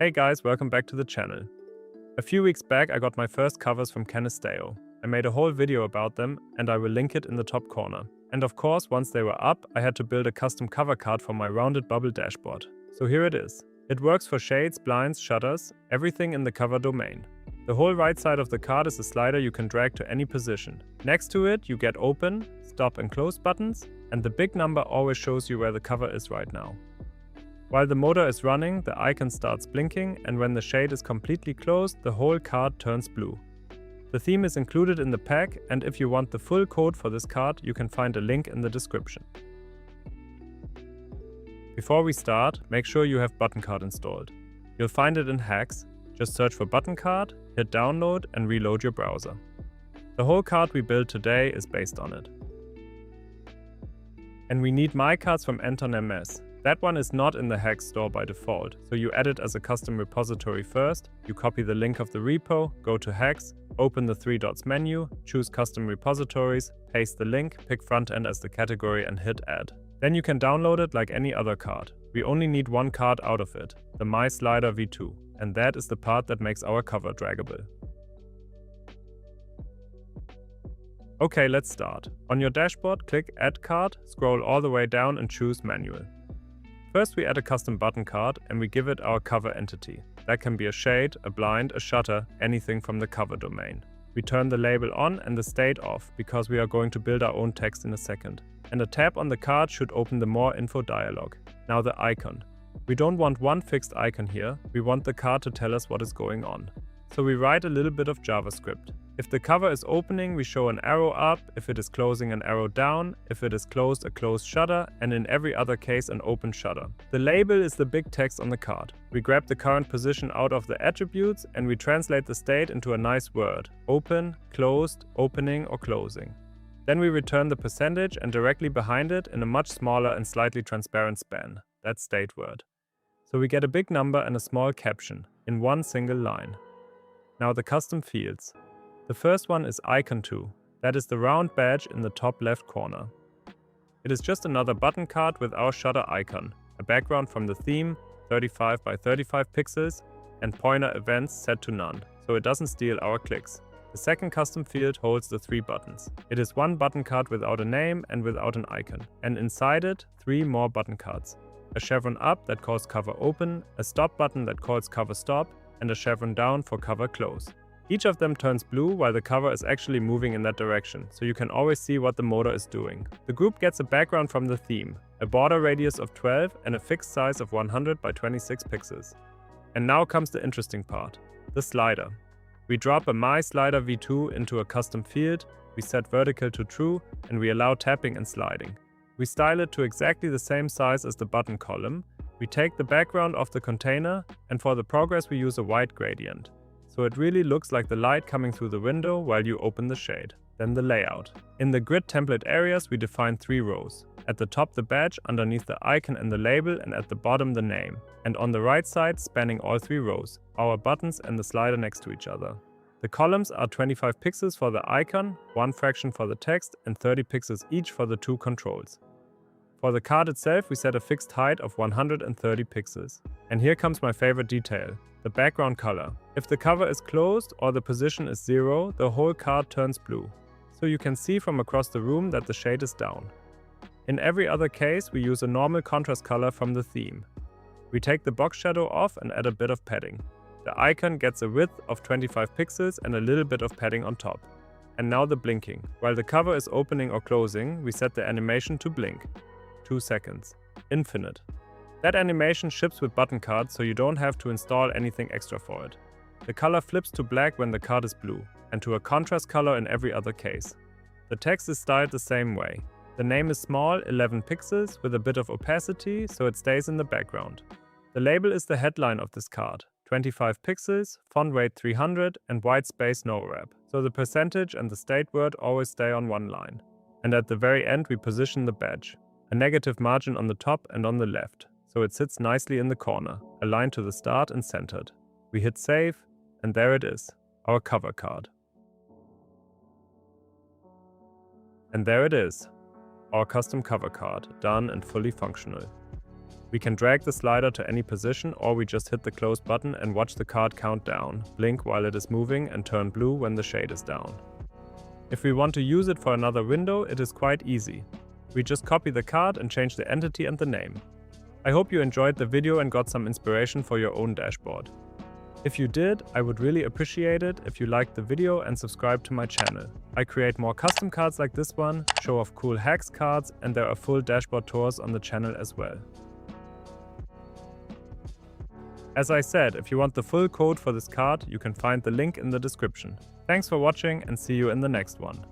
Hey guys, welcome back to the channel. A few weeks back I got my first covers from Canisteo. I made a whole video about them and I will link it in the top corner. And of course, once they were up, I had to build a custom cover card for my rounded bubble dashboard. So here it is. It works for shades, blinds, shutters, everything in the cover domain. The whole right side of the card is a slider you can drag to any position. Next to it, you get open, stop and close buttons, and the big number always shows you where the cover is right now. While the motor is running, the icon starts blinking, and when the shade is completely closed, the whole card turns blue. The theme is included in the pack, and if you want the full code for this card, you can find a link in the description. Before we start, make sure you have Button Card installed. You'll find it in Hacks. Just search for Button Card, hit download, and reload your browser. The whole card we built today is based on it. And we need my cards from Anton MS. That one is not in the Hacks store by default, so you add it as a custom repository first, you copy the link of the repo, go to Hacks, open the three dots menu, choose Custom Repositories, paste the link, pick Frontend as the category and hit Add. Then you can download it like any other card. We only need one card out of it, the My Slider V2, and that is the part that makes our cover draggable. Okay, let's start. On your dashboard, click Add Card, scroll all the way down and choose Manual. First we add a custom button card and we give it our cover entity. That can be a shade, a blind, a shutter, anything from the cover domain. We turn the label on and the state off because we are going to build our own text in a second. And a tab on the card should open the More Info dialog. Now the icon. We don't want one fixed icon here, we want the card to tell us what is going on. So we write a little bit of JavaScript. If the cover is opening, we show an arrow up, if it is closing an arrow down, if it is closed a closed shutter, and in every other case an open shutter. The label is the big text on the card. We grab the current position out of the attributes and we translate the state into a nice word. Open, closed, opening or closing. Then we return the percentage and directly behind it in a much smaller and slightly transparent span. That's state word. So we get a big number and a small caption in one single line. Now the custom fields. The first one is Icon2. That is the round badge in the top left corner. It is just another button card with our shutter icon, a background from the theme, 35 by 35 pixels, and pointer events set to none, so it doesn't steal our clicks. The second custom field holds the three buttons. It is one button card without a name and without an icon, and inside it, three more button cards. A chevron up that calls cover open, a stop button that calls cover stop, and a chevron down for cover close. Each of them turns blue while the cover is actually moving in that direction, so you can always see what the motor is doing. The group gets a background from the theme, a border radius of 12 and a fixed size of 100 by 26 pixels. And now comes the interesting part, the slider. We drop a My Slider V2 into a custom field, we set vertical to true, and we allow tapping and sliding. We style it to exactly the same size as the button column. We take the background of the container, and for the progress we use a white gradient. So it really looks like the light coming through the window while you open the shade. Then the layout. In the grid template areas we define 3 rows. At the top the badge, underneath the icon and the label, and at the bottom the name. And on the right side, spanning all 3 rows, our buttons and the slider next to each other. The columns are 25 pixels for the icon, 1 fraction for the text, and 30 pixels each for the 2 controls. For the card itself we set a fixed height of 130 pixels. And here comes my favorite detail. The background color. If the cover is closed or the position is 0, the whole card turns blue. So you can see from across the room that the shade is down. In every other case, we use a normal contrast color from the theme. We take the box shadow off and add a bit of padding. The icon gets a width of 25 pixels and a little bit of padding on top. And now the blinking. While the cover is opening or closing, we set the animation to blink. 2 seconds. Infinite. That animation ships with button cards, so you don't have to install anything extra for it. The color flips to black when the card is blue, and to a contrast color in every other case. The text is styled the same way. The name is small, 11 pixels, with a bit of opacity, so it stays in the background. The label is the headline of this card, 25 pixels, font weight 300, and white space no wrap, so the percentage and the state word always stay on one line. And at the very end we position the badge, a negative margin on the top and on the left. So it sits nicely in the corner, aligned to the start and centered. We hit save, and there it is, our cover card. And there it is, our custom cover card, done and fully functional. We can drag the slider to any position, or we just hit the close button and watch the card count down, blink while it is moving and turn blue when the shade is down. If we want to use it for another window, it is quite easy. We just copy the card and change the entity and the name. I hope you enjoyed the video and got some inspiration for your own dashboard. If you did, I would really appreciate it if you liked the video and subscribe to my channel. I create more custom cards like this one, show off cool hacks cards, and there are full dashboard tours on the channel as well. As I said, if you want the full code for this card, you can find the link in the description. Thanks for watching and see you in the next one.